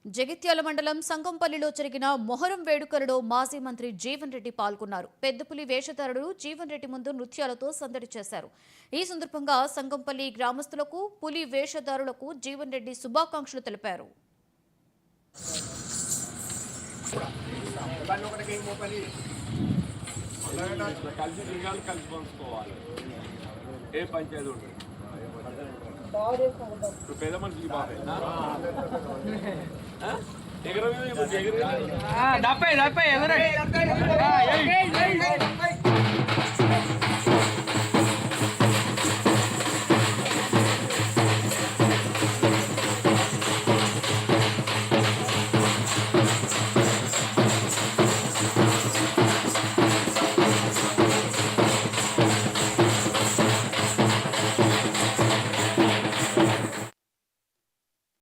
జగిత్యాల మండలం సంగంపల్లిలో జరిగిన మొహరం వేడుకలలో మాజీ మంత్రి జీవన్ రెడ్డి పాల్గొన్నారు. పెద్దపులి వేషధారుడు జీవన్ రెడ్డి ముందు నృత్యాలతో సందడి చేశారు. ఈ సందర్భంగా సంగంపల్లి గ్రామస్తులకు పులి వేషధారులకు జీవన్ రెడ్డి శుభాకాంక్షలు తెలిపారు. పేద మనిషికి డెబ్బై ఎదురు